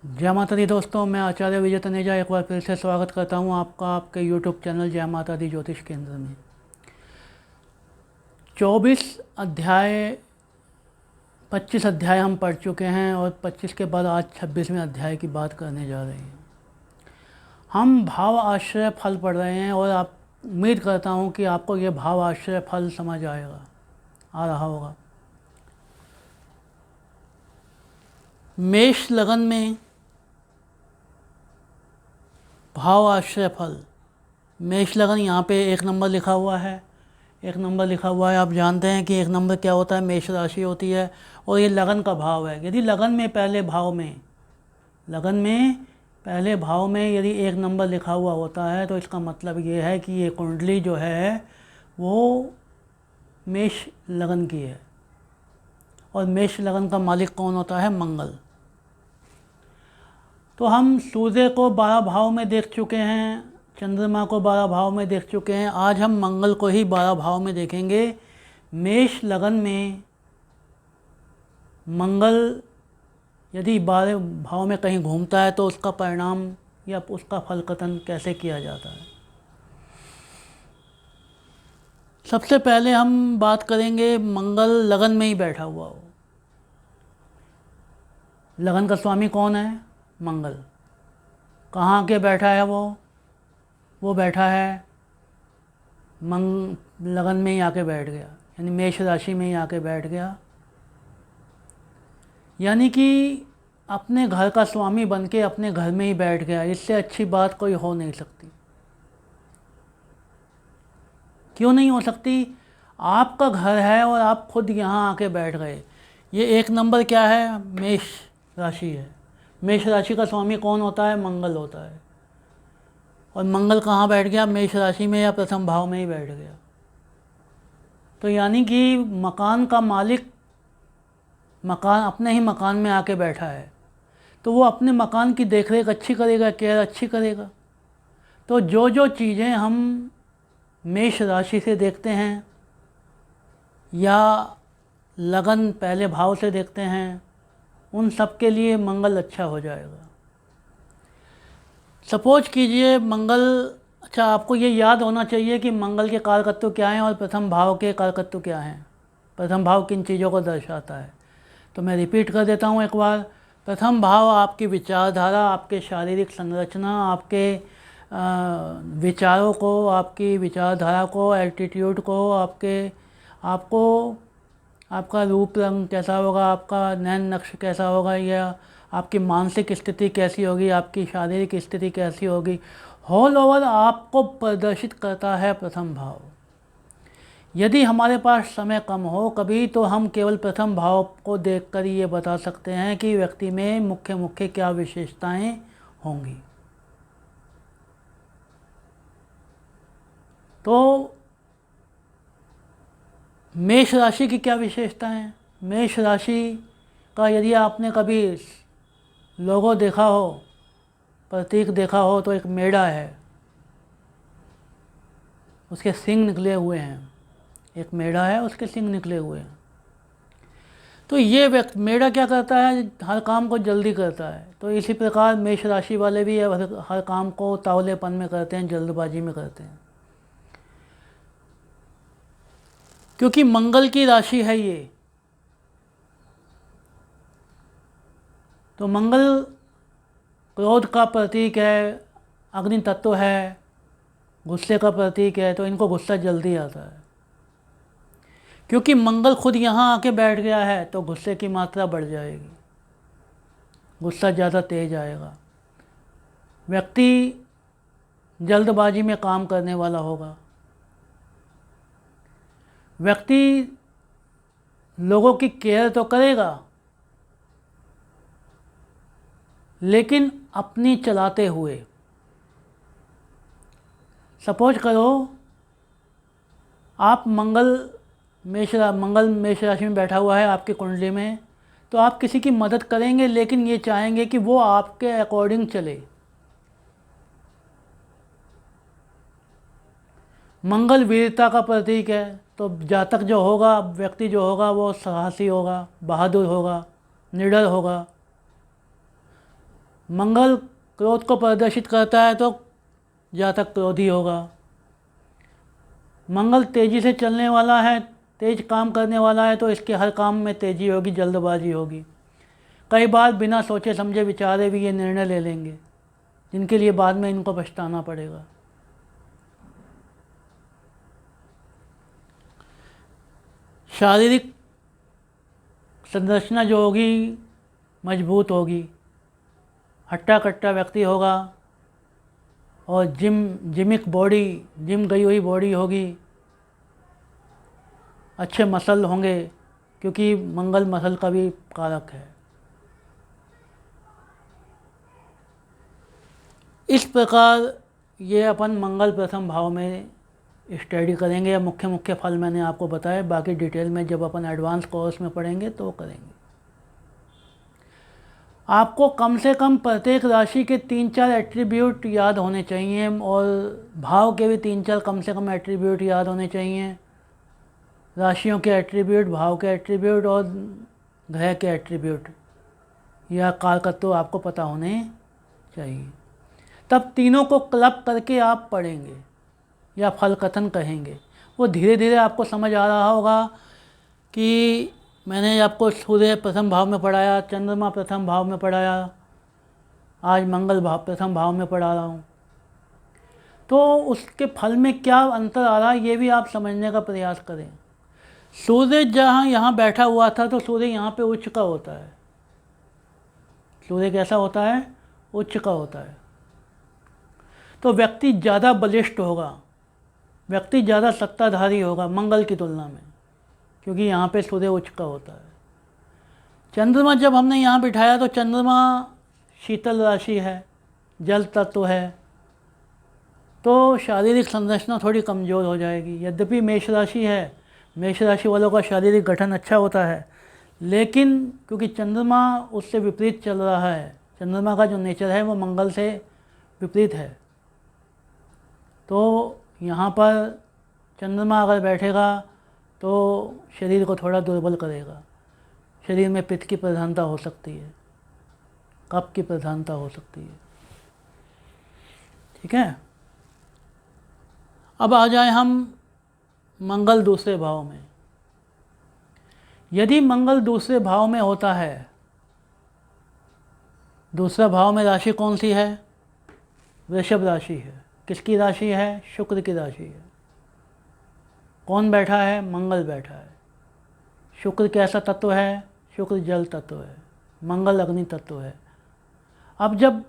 जय माता दी दोस्तों, मैं आचार्य विजय तनेजा एक बार फिर से स्वागत करता हूं आपका आपके यूट्यूब चैनल जय माता दी ज्योतिष केंद्र में। 24 अध्याय 25 अध्याय हम पढ़ चुके हैं और 25 के बाद आज 26वें अध्याय की बात करने जा रहे हैं। हम भाव आश्रय फल पढ़ रहे हैं और आप उम्मीद करता हूं कि आपको ये भाव आश्रय फल समझ आ रहा होगा। मेष लगन में भाव आश्रय फल, मेष लगन यहाँ पे 1 नंबर लिखा हुआ है। 1 नंबर लिखा हुआ है, आप जानते हैं कि 1 नंबर क्या होता है, मेष राशि होती है और ये लगन का भाव है। यदि लगन में पहले भाव में यदि 1 नंबर लिखा हुआ होता है तो इसका मतलब ये है कि ये कुंडली जो है वो मेष लगन की है। और मेष लगन का मालिक कौन होता है? मंगल। तो हम सूर्य को 12 भाव में देख चुके हैं, चंद्रमा को 12 भाव में देख चुके हैं। आज हम मंगल को ही 12 भाव में देखेंगे। मेष लगन में मंगल यदि 12 भाव में कहीं घूमता है तो उसका परिणाम या उसका फल कथन कैसे किया जाता है। सबसे पहले हम बात करेंगे मंगल लगन में ही बैठा हुआ हो। लगन का स्वामी कौन है? मंगल। कहाँ आके बैठा है वो बैठा है लगन में ही आके बैठ गया, यानी मेष राशि में ही आके बैठ गया। यानी कि अपने घर का स्वामी बन के अपने घर में ही बैठ गया। इससे अच्छी बात कोई हो नहीं सकती। क्यों नहीं हो सकती? आपका घर है और आप खुद यहाँ आके बैठ गए। ये 1 नंबर क्या है? मेष राशि है। मेष राशि का स्वामी कौन होता है? मंगल होता है। और मंगल कहाँ बैठ गया? मेष राशि में या प्रथम भाव में ही बैठ गया। तो यानी कि मकान का मालिक अपने ही मकान में आके बैठा है, तो वो अपने मकान की देखरेख अच्छी करेगा, केयर अच्छी करेगा। तो जो जो चीज़ें हम मेष राशि से देखते हैं या लगन पहले भाव से देखते हैं, उन सब के लिए मंगल अच्छा हो जाएगा। सपोज कीजिए मंगल, अच्छा आपको ये याद होना चाहिए कि मंगल के कारकत्व क्या हैं और प्रथम भाव के कारकत्व क्या हैं। प्रथम भाव किन चीज़ों को दर्शाता है, तो मैं रिपीट कर देता हूँ एक बार। प्रथम भाव आपकी विचारधारा, आपके शारीरिक संरचना, आपके विचारों को, आपकी विचारधारा को, एटीट्यूड को, आपका रूप रंग कैसा होगा, आपका नैन नक्श कैसा होगा, या आपकी मानसिक स्थिति कैसी होगी, आपकी शारीरिक स्थिति कैसी होगी, ऑल ओवर आपको प्रदर्शित करता है प्रथम भाव। यदि हमारे पास समय कम हो कभी, तो हम केवल प्रथम भाव को देखकर ये बता सकते हैं कि व्यक्ति में मुख्य क्या विशेषताएं होंगी। तो मेष राशि की क्या विशेषता है? मेष राशि का यदि आपने कभी लोगो देखा हो, प्रतीक देखा हो, तो एक मेढ़ा है, उसके सींग निकले हुए हैं। एक मेढ़ा है, उसके सींग निकले हुए हैं। तो ये मेढ़ा क्या करता है? हर काम को जल्दी करता है। तो इसी प्रकार मेष राशि वाले भी हर काम को तावलेपन में करते हैं, जल्दबाजी में करते हैं, क्योंकि मंगल की राशि है ये। तो मंगल क्रोध का प्रतीक है, अग्नि तत्व है, गुस्से का प्रतीक है। तो इनको गुस्सा जल्दी आता है। क्योंकि मंगल खुद यहाँ आके बैठ गया है तो गुस्से की मात्रा बढ़ जाएगी, गुस्सा ज़्यादा तेज आएगा। व्यक्ति जल्दबाजी में काम करने वाला होगा। व्यक्ति लोगों की केयर तो करेगा, लेकिन अपनी चलाते हुए। सपोज करो आप मंगल मेष राशि में बैठा हुआ है आपकी कुंडली में, तो आप किसी की मदद करेंगे, लेकिन ये चाहेंगे कि वो आपके अकॉर्डिंग चले। मंगल वीरता का प्रतीक है, तो जातक जो होगा, व्यक्ति जो होगा, वो साहसी होगा, बहादुर होगा, निडर होगा। मंगल क्रोध को प्रदर्शित करता है तो जातक क्रोधी होगा। मंगल तेज़ी से चलने वाला है, तेज काम करने वाला है, तो इसके हर काम में तेज़ी होगी, जल्दबाजी होगी। कई बार बिना सोचे समझे विचारे भी ये निर्णय ले लेंगे जिनके लिए बाद में इनको पछताना पड़ेगा। शारीरिक संरचना जो होगी मजबूत होगी, हट्टा कट्टा व्यक्ति होगा और जिमिक बॉडी, जिम गई हुई बॉडी होगी, अच्छे मसल होंगे क्योंकि मंगल मसल का भी कारक है। इस प्रकार ये अपन मंगल प्रथम भाव में स्टडी करेंगे। या मुख्य मुख्य फल मैंने आपको बताए, बाकी डिटेल में जब अपन एडवांस कोर्स में पढ़ेंगे तो करेंगे। आपको कम से कम प्रत्येक राशि के 3-4 एट्रीब्यूट याद होने चाहिए और भाव के भी 3-4 कम से कम एट्रीब्यूट याद होने चाहिए। राशियों के एट्रीब्यूट, भाव के एट्रीब्यूट और ग्रह के एट्रीब्यूट या कारकत्व आपको पता होने चाहिए। तब तीनों को क्लब करके आप पढ़ेंगे या फल कथन कहेंगे। वो धीरे धीरे आपको समझ आ रहा होगा कि मैंने आपको सूर्य प्रथम भाव में पढ़ाया, चंद्रमा प्रथम भाव में पढ़ाया, आज मंगल भाव प्रथम भाव में पढ़ा रहा हूँ, तो उसके फल में क्या अंतर आ रहा है ये भी आप समझने का प्रयास करें। सूर्य जहाँ यहाँ बैठा हुआ था तो सूर्य यहाँ पे उच्च का होता है। सूर्य कैसा होता है? उच्च का होता है। तो व्यक्ति ज़्यादा बलिष्ठ होगा, व्यक्ति ज़्यादा सत्ताधारी होगा मंगल की तुलना में, क्योंकि यहाँ पे सूर्य उच्च का होता है। चंद्रमा जब हमने यहाँ बिठाया तो चंद्रमा शीतल राशि है, जल तत्व है, तो शारीरिक संरचना थोड़ी कमज़ोर हो जाएगी। यद्यपि मेष राशि है, मेष राशि वालों का शारीरिक गठन अच्छा होता है, लेकिन क्योंकि चंद्रमा उससे विपरीत चल रहा है, चंद्रमा का जो नेचर है वो मंगल से विपरीत है, तो यहाँ पर चंद्रमा अगर बैठेगा तो शरीर को थोड़ा दुर्बल करेगा। शरीर में पित्त की प्रधानता हो सकती है, कफ की प्रधानता हो सकती है। ठीक है। अब आ जाए हम मंगल दूसरे भाव में। यदि मंगल दूसरे भाव में होता है, दूसरा भाव में राशि कौन सी है? वृषभ राशि है। किसकी राशि है? शुक्र की राशि है। कौन बैठा है? मंगल बैठा है। शुक्र कैसा तत्व है? शुक्र जल तत्व है, मंगल अग्नि तत्व है। अब जब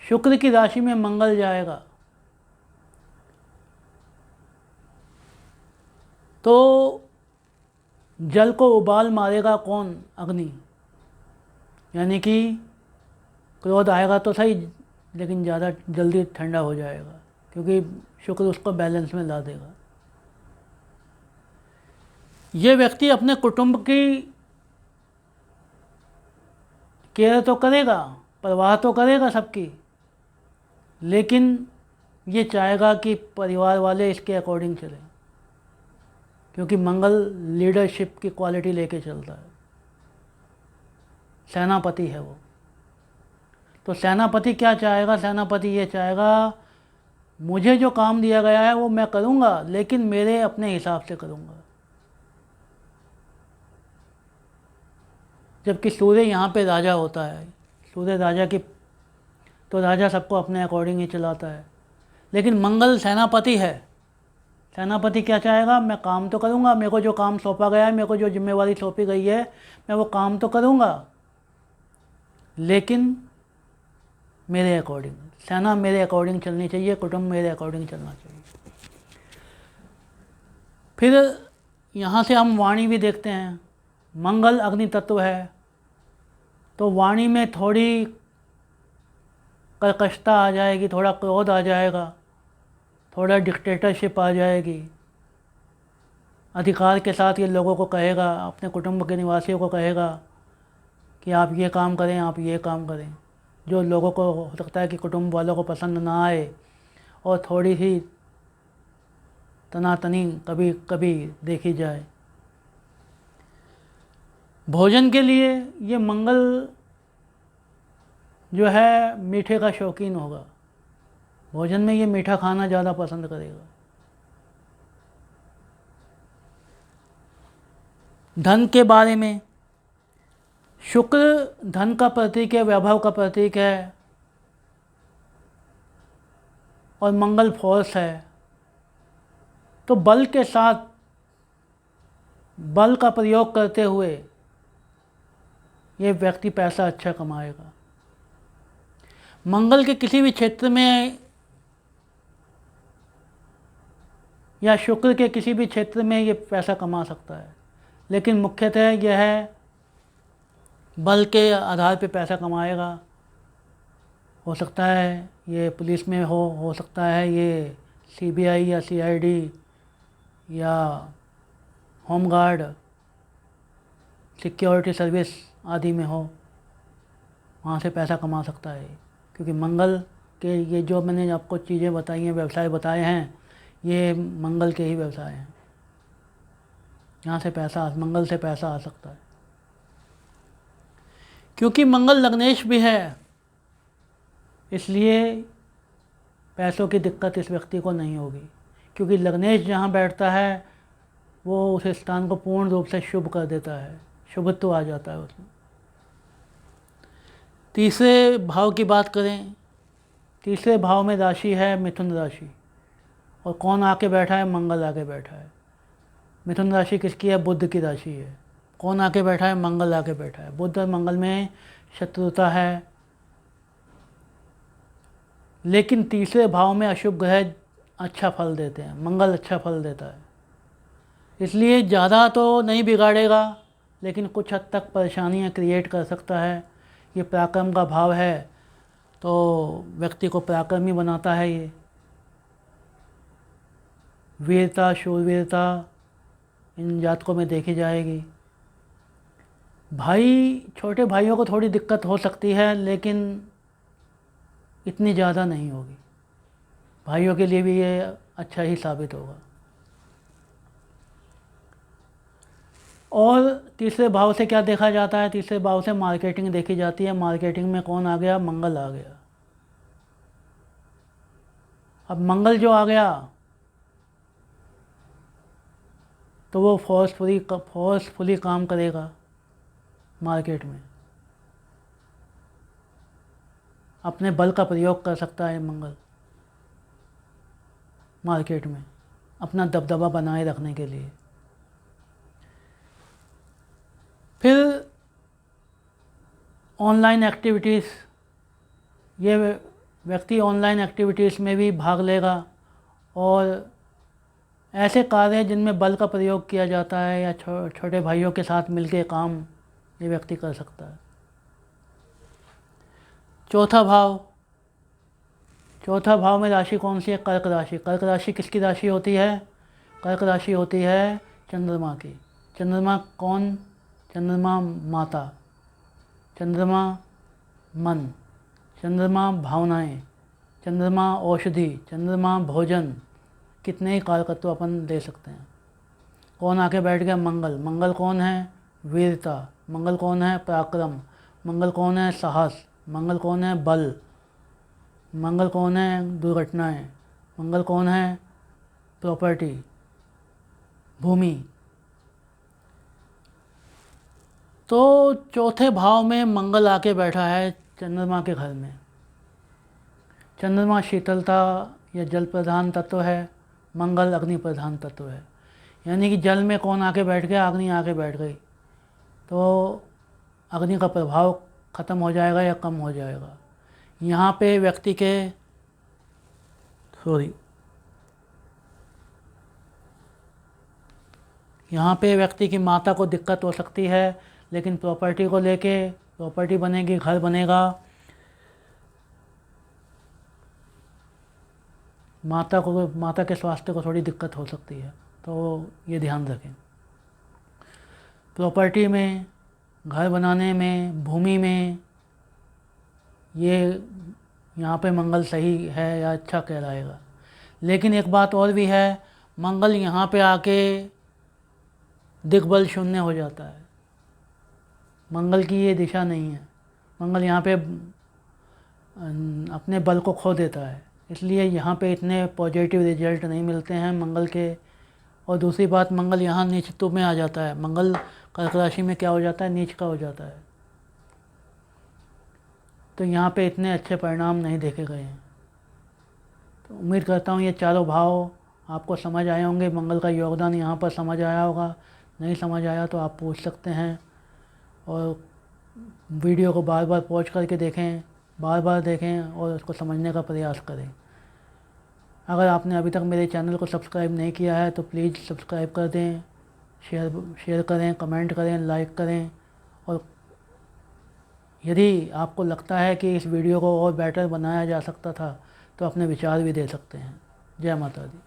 शुक्र की राशि में मंगल जाएगा तो जल को उबाल मारेगा कौन? अग्नि। यानी कि क्रोध आएगा तो सही, लेकिन ज़्यादा जल्दी ठंडा हो जाएगा, क्योंकि शुक्र उसको बैलेंस में ला देगा। ये व्यक्ति अपने कुटुंब की केयर तो करेगा, परवाह तो करेगा सबकी, लेकिन ये चाहेगा कि परिवार वाले इसके अकॉर्डिंग चलें, क्योंकि मंगल लीडरशिप की क्वालिटी लेके चलता है। सेनापति है वो। तो सेनापति क्या चाहेगा? सेनापति ये चाहेगा मुझे जो काम दिया गया है वो मैं करूँगा, लेकिन मेरे अपने हिसाब से करूँगा। जबकि सूर्य यहाँ पे राजा होता है, सूर्य राजा की, तो राजा सबको अपने अकॉर्डिंग ही चलाता है। लेकिन मंगल सेनापति है। सेनापति क्या चाहेगा? मैं काम तो करूँगा, मेरे को जो काम सौंपा गया है, मेरे को जो जिम्मेवारी सौंपी गई है, मैं वो काम तो करूँगा, लेकिन मेरे अकॉर्डिंग। सेना मेरे अकॉर्डिंग चलनी चाहिए, कुटुंब मेरे अकॉर्डिंग चलना चाहिए। फिर यहाँ से हम वाणी भी देखते हैं। मंगल अग्नि तत्व है, तो वाणी में थोड़ी कर्कशता आ जाएगी, थोड़ा क्रोध आ जाएगा, थोड़ा डिक्टेटरशिप आ जाएगी। अधिकार के साथ ये लोगों को कहेगा, अपने कुटुंब के निवासियों को कहेगा कि आप ये काम करें, आप ये काम करें, जो लोगों को हो सकता है कि कुटुंब वालों को पसंद ना आए, और थोड़ी सी तनातनी कभी कभी देखी जाए। भोजन के लिए ये मंगल जो है मीठे का शौकीन होगा, भोजन में ये मीठा खाना ज़्यादा पसंद करेगा। धन के बारे में, शुक्र धन का प्रतीक है, वैभव का प्रतीक है, और मंगल फोर्स है। तो बल के साथ, बल का प्रयोग करते हुए ये व्यक्ति पैसा अच्छा कमाएगा। मंगल के किसी भी क्षेत्र में या शुक्र के किसी भी क्षेत्र में ये पैसा कमा सकता है, लेकिन मुख्यतः यह है बल के आधार पे पैसा कमाएगा। हो सकता है ये पुलिस में हो सकता है ये सीबीआई या सीआईडी या होमगार्ड, सिक्योरिटी सर्विस आदि में हो, वहाँ से पैसा कमा सकता है। क्योंकि मंगल के ये जो मैंने आपको चीज़ें बताई हैं, व्यवसाय बताए हैं, ये मंगल के ही व्यवसाय हैं। यहाँ से पैसा, मंगल से पैसा आ सकता है। क्योंकि मंगल लग्नेश भी है, इसलिए पैसों की दिक्कत इस व्यक्ति को नहीं होगी। क्योंकि लग्नेश जहाँ बैठता है वो उस स्थान को पूर्ण रूप से शुभ कर देता है, शुभत्व आ जाता है उसमें। तीसरे भाव की बात करें, तीसरे भाव में राशि है मिथुन राशि, और कौन आके बैठा है? मंगल आके बैठा है। मिथुन राशि किसकी है? बुध की राशि है। कौन आके बैठा है? मंगल आके बैठा है। बुध और मंगल में शत्रुता है, लेकिन तीसरे भाव में अशुभ ग्रह अच्छा फल देते हैं, मंगल अच्छा फल देता है। इसलिए ज़्यादा तो नहीं बिगाड़ेगा, लेकिन कुछ हद तक परेशानियां क्रिएट कर सकता है। ये पराक्रम का भाव है, तो व्यक्ति को पराक्रमी बनाता है। ये वीरता, शूरवीरता इन जातकों में देखी जाएगी। भाई, छोटे भाइयों को थोड़ी दिक्कत हो सकती है, लेकिन इतनी ज़्यादा नहीं होगी। भाइयों के लिए भी ये अच्छा ही साबित होगा। और तीसरे भाव से क्या देखा जाता है? तीसरे भाव से मार्केटिंग देखी जाती है। मार्केटिंग में कौन आ गया? मंगल आ गया। अब मंगल जो आ गया तो वो फोर्सफुली काम करेगा मार्केट में, अपने बल का प्रयोग कर सकता है मंगल मार्केट में अपना दबदबा बनाए रखने के लिए। फिर ऑनलाइन एक्टिविटीज़, ये व्यक्ति ऑनलाइन एक्टिविटीज़ में भी भाग लेगा, और ऐसे कार्य जिनमें बल का प्रयोग किया जाता है या छोटे भाइयों के साथ मिलके काम ये व्यक्ति कर सकता है। चौथा भाव में राशि कौन सी है? कर्क राशि। कर्क राशि किसकी राशि होती है? कर्क राशि होती है चंद्रमा की। चंद्रमा कौन? चंद्रमा माता, चंद्रमा मन, चंद्रमा भावनाएं, चंद्रमा औषधि, चंद्रमा भोजन, कितने ही कारकत्व अपन दे सकते हैं। कौन आके बैठ गया? मंगल। मंगल कौन है? वीरता। मंगल कौन है? पराक्रम। मंगल कौन है? साहस। मंगल कौन है? बल। मंगल कौन है? दुर्घटनाएं। मंगल कौन है? प्रॉपर्टी, भूमि। तो चौथे भाव में मंगल आके बैठा है चंद्रमा के घर में। चंद्रमा शीतलता या जल प्रधान तत्व है, मंगल अग्नि प्रधान तत्व है। यानी कि जल में कौन आके बैठ गया? अग्नि आके बैठ गई, तो अग्नि का प्रभाव ख़त्म हो जाएगा या कम हो जाएगा। यहाँ पे व्यक्ति के यहाँ पे व्यक्ति की माता को दिक्कत हो सकती है, लेकिन प्रॉपर्टी को लेके, प्रॉपर्टी बनेगी, घर बनेगा, माता के स्वास्थ्य को थोड़ी दिक्कत हो सकती है, तो ये ध्यान रखें। प्रॉपर्टी में, घर बनाने में, भूमि में, ये यहाँ पे मंगल सही है या अच्छा कहलाएगा। लेकिन एक बात और भी है, मंगल यहाँ पे आके दिग्बल शून्य हो जाता है। मंगल की ये दिशा नहीं है। मंगल यहाँ पे अपने बल को खो देता है, इसलिए यहाँ पे इतने पॉजिटिव रिजल्ट नहीं मिलते हैं मंगल के। और दूसरी बात, मंगल यहाँ नीचत्व में आ जाता है। मंगल कर्क राशि में क्या हो जाता है, नीच का हो जाता है, तो यहाँ पे इतने अच्छे परिणाम नहीं देखे गए हैं। तो उम्मीद करता हूँ ये चारों भाव आपको समझ आए होंगे, मंगल का योगदान यहाँ पर समझ आया होगा। नहीं समझ आया तो आप पूछ सकते हैं, और वीडियो को बार बार पॉज करके देखें, बार बार देखें और उसको समझने का प्रयास करें। अगर आपने अभी तक मेरे चैनल को सब्सक्राइब नहीं किया है तो प्लीज़ सब्सक्राइब कर दें, शेयर करें, कमेंट करें, लाइक करें। और यदि आपको लगता है कि इस वीडियो को और बेटर बनाया जा सकता था तो अपने विचार भी दे सकते हैं। जय माता दी।